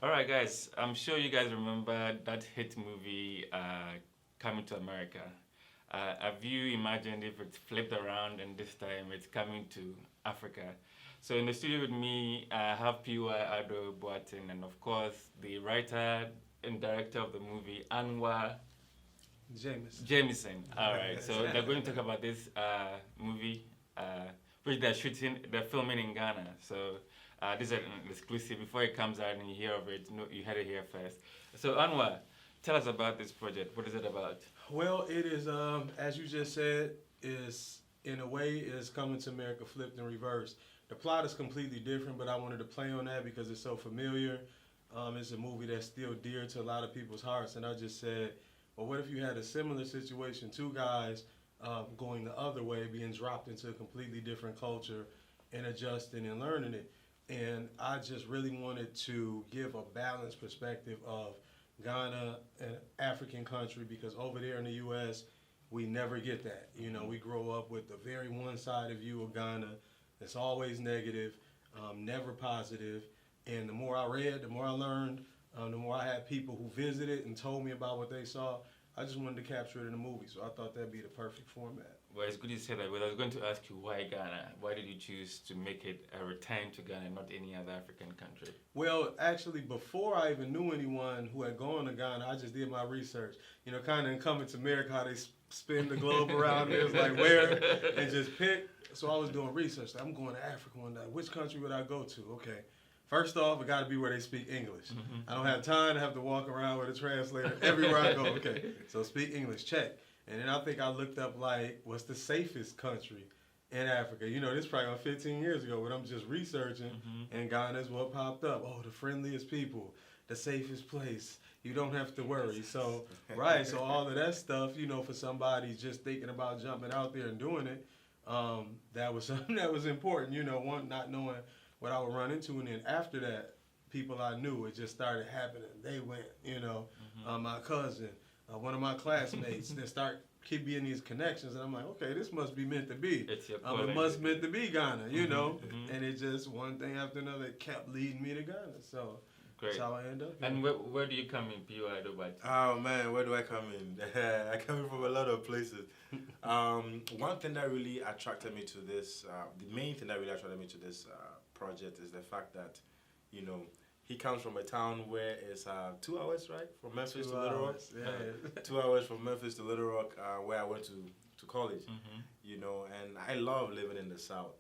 All right, guys. I'm sure you guys remember that hit movie, Coming to America. Have you imagined if it's flipped around and this time it's coming to Africa? So in the studio with me, I have P.Y. Ado Boatin, and of course the writer and director of the movie, Anwar Jamison. All right. So they're going to talk about this movie, which they're filming in Ghana. So. This is an exclusive. Before it comes out and you hear of it, you had it here first. So Anwar, tell us about this project. What is it about? Well, it is, as you just said, is in a way is Coming to America flipped in reverse. The plot is completely different, but I wanted to play on that because it's so familiar. It's a movie that's still dear to a lot of people's hearts, and I just said, well, what if you had a similar situation, two guys going the other way, being dropped into a completely different culture and adjusting and learning it. And I just really wanted to give a balanced perspective of Ghana, an African country, because over there in the U.S., we never get that. You know, we grow up with a very one-sided view of Ghana. It's always negative, never positive. And the more I read, the more I learned, the more I had people who visited and told me about what they saw. I just wanted to capture it in a movie, so I thought that'd be the perfect format. Well, it's good you said that, but I was going to ask you why Ghana? Why did you choose to make it a return to Ghana, not any other African country? Well, actually, before I even knew anyone who had gone to Ghana, I just did my research. You know, kind of in Coming to America, how they spin the globe around there, it's like where, and just pick. So I was doing research. I'm going to Africa one day. Which country would I go to? Okay. First off, it got to be where they speak English. I don't have time to have to walk around with a translator everywhere I go. Okay, so speak English, check. And then I think I looked up, like, what's the safest country in Africa? You know, this is probably about 15 years ago when I'm just researching, and Ghana is what popped up. Oh, the friendliest people, the safest place. You don't have to worry. So, right, so all of that stuff, you know, for somebody just thinking about jumping out there and doing it, that was something that was important, you know, one, not knowing what I would run into. And then after that, people I knew, it just started happening. They went, you know, my cousin, one of my classmates, then keep being these connections, and I'm like, okay, this must be meant to be. It's your it must meant to be Ghana, you know. And it just one thing after another kept leading me to Ghana. So great. That's how I end up. And where do you come in, P.Y. Oh man, where do I come in? I come in from a lot of places. One thing that really attracted me to this, the main thing that really attracted me to this project is the fact that, you know, he comes from a town where it's 2 hours, right, from Memphis to Little Rock. Yeah. 2 hours from Memphis to Little Rock, where I went to college. You know, and I love living in the South.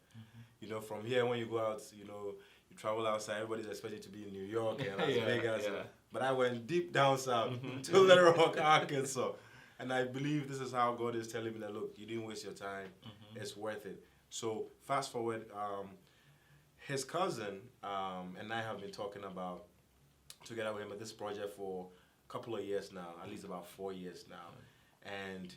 You know, from here when you go out, you know, you travel outside. Everybody's expected to be in New York and Las Vegas. Yeah. But I went deep down south to Little Rock, Arkansas, and I believe this is how God is telling me that, look, you didn't waste your time. It's worth it. So fast forward. His cousin and I have been talking about together with him at this project for a couple of years now, at least about 4 years now. And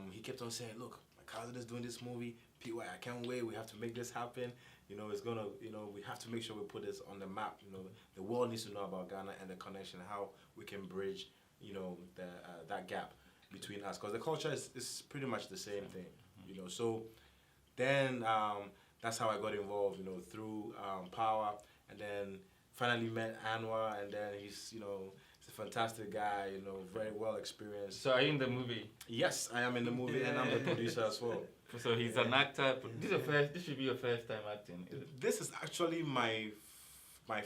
he kept on saying, look, my cousin is doing this movie, P.Y., I can't wait, we have to make this happen. You know, it's gonna, you know, we have to make sure we put this on the map. You know, the world needs to know about Ghana and the connection, how we can bridge, you know, that gap between us. Because the culture is pretty much the same thing, you know. So then, that's how I got involved, you know, through Power, and then finally met Anwar, and then he's, you know, he's a fantastic guy, you know, very well experienced. So are you in the movie? Yes, I am in the movie, and I'm the producer as well. So he's an actor. This should be your first time acting, is it? This is actually my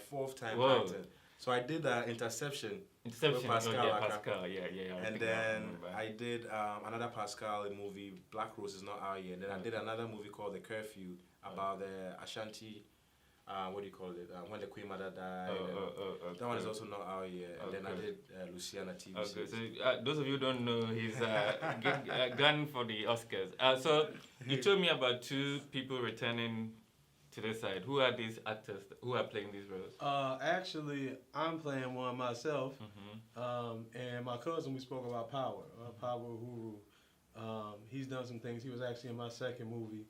fourth time Whoa. acting. So I did Interception. Inception, with Pascal. Pascal, yeah. And then I did another Pascal movie, Black Rose is not out yet. Then I did another movie called The Curfew about the Ashanti, what do you call it? When the Queen Mother died. That one is also not out yet. And then I did Luciana TV series. So those of you who don't know, he's gunning for the Oscars. So you told me about two people returning to this side. Who are these actors who are playing these roles? Actually, I'm playing one myself, and my cousin, we spoke about Power, Power Uhuru. He's done some things. He was actually in my second movie,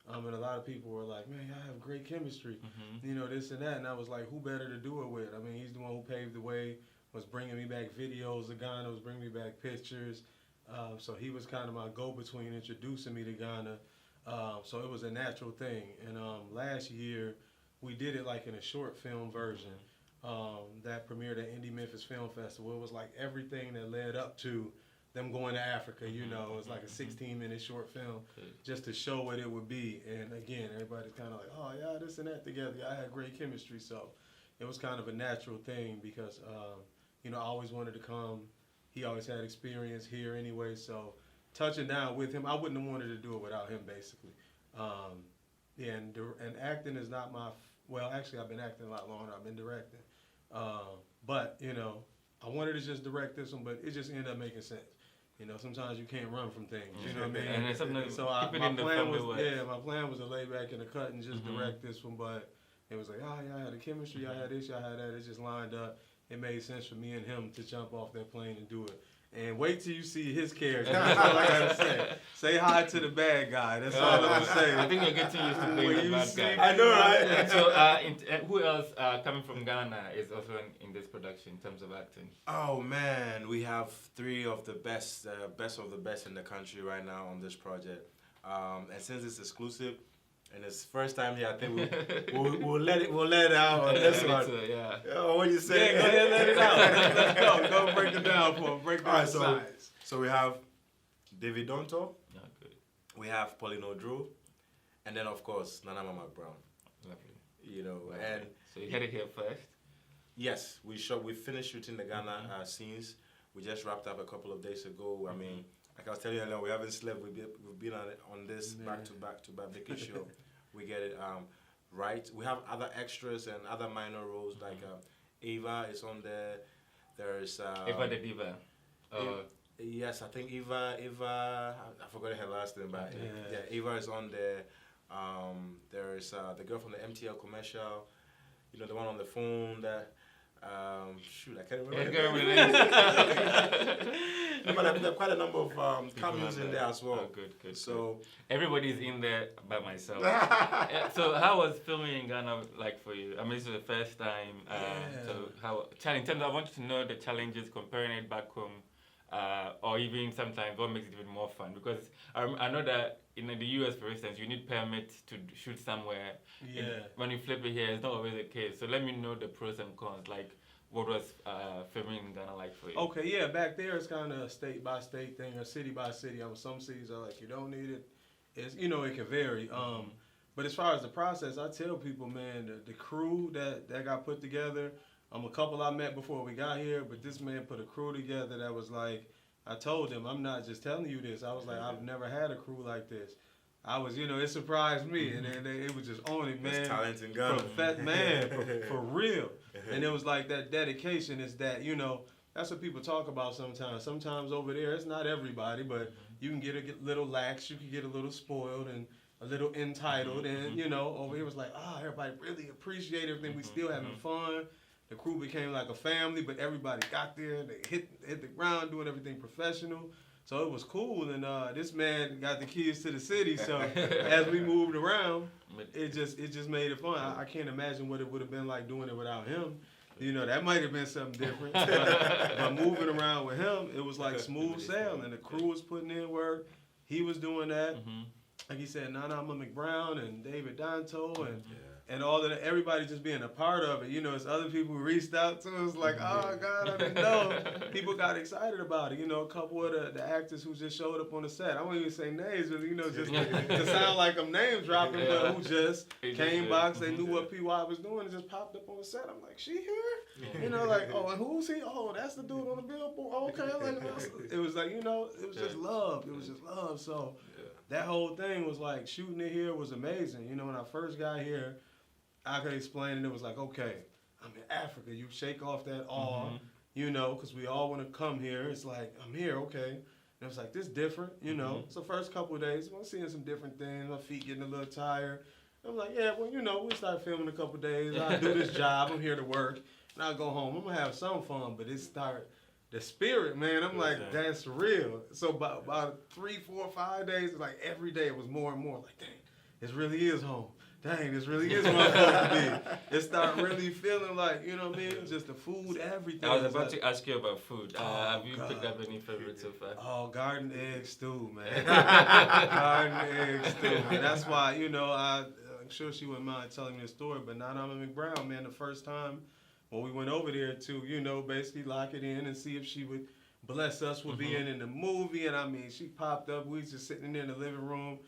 and a lot of people were like, man, y'all have great chemistry, you know, this and that, and I was like, who better to do it with? I mean, he's the one who paved the way, was bringing me back videos of Ghana, was bringing me back pictures, so he was kind of my go-between introducing me to Ghana. So it was a natural thing. And last year, we did it like in a short film version that premiered at Indie Memphis Film Festival. It was like everything that led up to them going to Africa, you know. It was like a 16-minute short film just to show what it would be. And again, everybody's kind of like, oh, yeah, this and that together. I had great chemistry. So it was kind of a natural thing because, you know, I always wanted to come. He always had experience here anyway. So touching down with him, I wouldn't have wanted to do it without him, basically. Yeah, and acting is not my, well, actually, I've been acting a lot longer. I've been directing. But, you know, I wanted to just direct this one, but it just ended up making sense. You know, sometimes you can't run from things. You know what I mean? And sometimes so my plan was to lay back in the cut and just direct this one, but it was like, oh, yeah, I had the chemistry, I had this, I had that. It just lined up. It made sense for me and him to jump off that plane and do it. And wait till you see his character. That's all I gotta say. Say hi to the bad guy. That's all I'm gonna say. I think you're getting used to playing the bad guy. I know, right? So, who else coming from Ghana is also in this production in terms of acting? Oh man, we have 3 of the best of the best in the country right now on this project. And since it's exclusive and it's first time here, I think we'll let it out on this one. Yeah. Oh, what you say? Yeah, go ahead, let it out. Let's go. Go break it down for him. Break down the sides. So we have David Donto. Yeah, good. We have Pauline Drew, and then of course Nana Mama Brown. Lovely. You know, Lovely. and so you had it here first. yes, we finished shooting the Ghana scenes. We just wrapped up a couple of days ago. I mean, like I was telling you earlier, we haven't slept. We've been on this back to back making sure we get it right. We have other extras and other minor roles like Ava is on there. There's Ava the Diva. Yes, I think Eva. I forgot her last name, but yeah, Eva is on there. There's the girl from the MTL commercial. You know, the one on the phone that. Shoot, I can't remember. But there are quite a number of cameos in there as well. Oh, good. So everybody's in there by myself. So how was filming in Ghana like for you? I mean, this is the first time. So in terms, I want to know the challenges comparing it back home, or even sometimes what makes it even more fun. Because I know that in the US, for instance, you need permits to shoot somewhere. Yeah. When you flip it here, it's not always the case. So let me know the pros and cons. Like, what was filming in Ghana like for you? Okay, yeah, back there it's kind of a state by state thing or city by city. Some cities are like you don't need it. It's it can vary. But as far as the process, I tell people, man, the crew that got put together. A couple I met before we got here, but this man put a crew together that was like, I told him, I'm not just telling you this. I was like, I've never had a crew like this. I was, it surprised me, and then it was just on it, man. there's talent in Ghana. For real. And it was like that dedication is that, that's what people talk about sometimes. Sometimes over there, it's not everybody, but you can get a little lax, you can get a little spoiled and a little entitled, and, over here it was like, everybody really appreciate everything. We still having fun. The crew became like a family, but everybody got there. They hit the ground doing everything professional. So it was cool, and this man got the keys to the city. So as we moved around, it just made it fun. I can't imagine what it would have been like doing it without him. That might have been something different. But moving around with him, it was like smooth sailing. The crew was putting in work. He was doing that. Like he said, Nana McBrown and David Danto and all of that, everybody just being a part of it. It's other people who reached out to us like, oh, God, I didn't know. People got excited about it. A couple of the actors who just showed up on the set. I won't even say names, but, just to sound like I'm name dropping, but who just came by, they knew what PY was doing and just popped up on the set. I'm like, she here? Like, oh, and who's he? Oh, that's the dude on the billboard. Oh, okay. It was like, it was just love. It was just love. So that whole thing was like, shooting it here was amazing. When I first got here, I could explain, and it was like, okay, I'm in Africa. You shake off that awe, because we all want to come here. It's like, I'm here, okay. And it was like, this different, So first couple of days, I'm seeing some different things. My feet getting a little tired. I'm like, yeah, well, we start filming a couple of days. I'll do this job. I'm here to work. And I'll go home. I'm going to have some fun, but the spirit, man, I'm like, that's real. So about 3, 4, 5 days, like every day it was more and more. Like, dang, this really is home. Dang, this really is where I'm supposed to be. It started really feeling like, what I mean? Just the food, everything. I was about to ask you about food. Have you picked up any favorites so far? Oh, garden egg stew, man. Garden egg stew. And that's why, I'm sure she wouldn't mind telling me the story, but Nana McBrown, man, the first time Well, we went over there to, you know, basically lock it in and see if she would bless us with being in the movie. And I mean, she popped up. We was just sitting there in the living room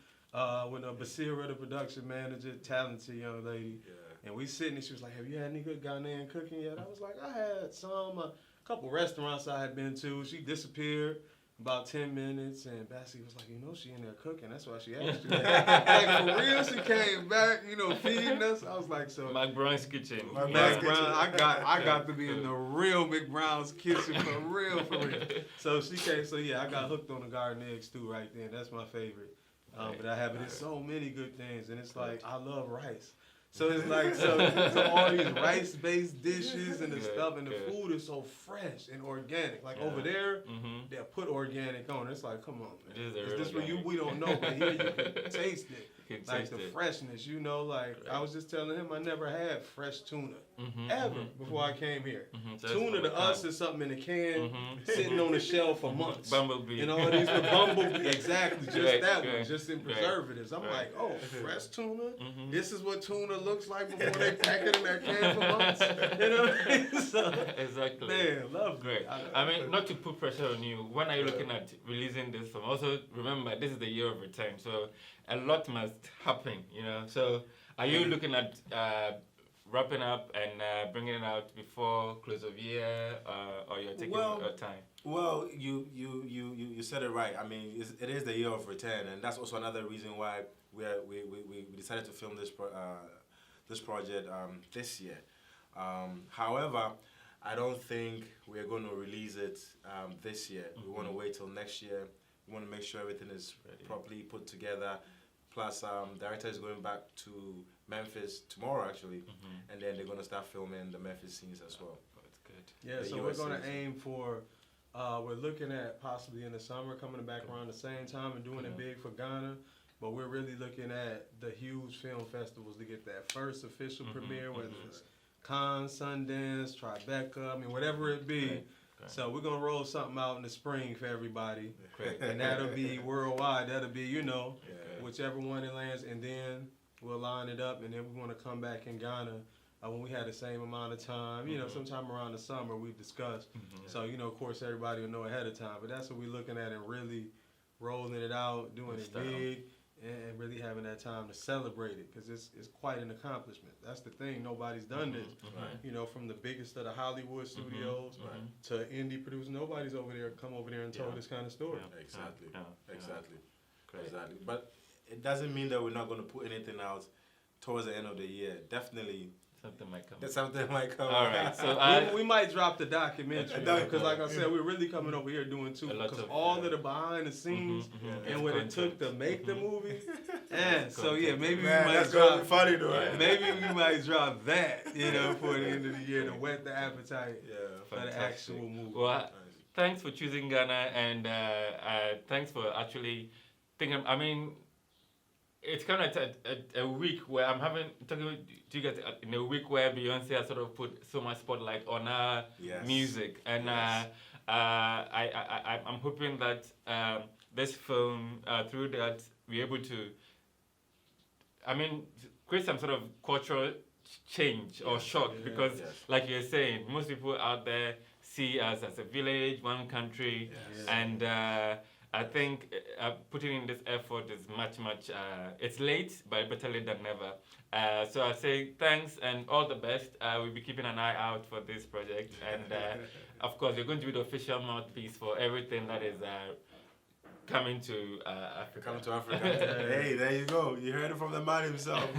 with Basira, the production manager, talented young lady. Yeah. And we sitting and she was like, have you had any good Ghanaian cooking yet? I was like, I had some, a couple restaurants I had been to. She disappeared about 10 minutes and Bessie was like, you know, she in there cooking. That's why she asked you. Like, for real, she came back, you know, feeding us. I was like, so. McBrown's kitchen. Mac Brown, I got to be in the real McBrown's kitchen for real, for real. So she came, so yeah, I got hooked on the garden egg stew right then. That's my favorite. But I have it in so many good things, and it's like, I love rice. So it's like, so all these rice-based dishes and the stuff, and the food is so fresh and organic. Like over there, they'll put organic on it. It's like, come on, man. Is this what we don't know, but here you can taste it. Like the freshness, you know, like I was just telling him I never had fresh tuna ever before I came here. Tuna to us is something in a can sitting on the shelf for months. Bumblebee. And all these with bumblebee, exactly, just that one, just in preservatives. I'm like, oh, fresh tuna? This is what tuna looks like before they pack it in that can for months. You know what I mean? So, exactly. Man, love great. I mean, not to put pressure on you, when are you looking at releasing this film? Also, remember, this is the year of return, so a lot must happen, you know. So, are you looking at wrapping up and bringing it out before close of year, or you're taking your time? Well, you said it right. I mean, it is the year of return, and that's also another reason why we decided to film this project this year. However, I don't think we're going to release it this year. We want to wait till next year. We want to make sure everything is properly put together. Plus, director is going back to Memphis tomorrow, actually, and then they're going to start filming the Memphis scenes as well. That's good. Yeah, so we're going to aim for, we're looking at possibly in the summer, coming back around the same time and doing it big for Ghana. But we're really looking at the huge film festivals to get that first official premiere, whether it's Cannes, Sundance, Tribeca, I mean, whatever it be. Right. So we're going to roll something out in the spring for everybody. And that'll be worldwide. That'll be, you know, whichever one it lands. And then we'll line it up. And then we want to come back in Ghana when we had the same amount of time. You know, sometime around the summer we've discussed. So, you know, of course, everybody will know ahead of time. But that's what we're looking at and really rolling it out, doing it big. And really having that time to celebrate it, because it's quite an accomplishment. That's the thing. Nobody's done this. You know, from the biggest of the Hollywood studios to indie producers, nobody's come over there and told this kind of story. Exactly. Exactly. But it doesn't mean that we're not going to put anything out towards the end of the year. Definitely. Something might come. All right. So we might drop the documentary, because like I said, we're really coming over here doing too, because all of the behind the scenes and what it took to make the movie. And so yeah, maybe we might drop. Funny though. Maybe we might drop that, you know, for the end of the year to whet the appetite for the actual movie. Well, thanks for choosing Ghana, and thanks for actually thinking. I mean, it's kind of a week where I'm talking to you guys in a week where Beyonce has sort of put so much spotlight on her music, and I'm hoping that this film, through that, we're able to, I mean, create some sort of cultural change or shock, because like you're saying, most people out there see us as a village, one country, and I think putting in this effort is much, it's late, but better late than never. So I say thanks and all the best. We'll be keeping an eye out for this project. And of course, you're going to be the official mouthpiece for everything that is coming to Africa. Coming to Africa. Hey, there you go. You heard it from the man himself.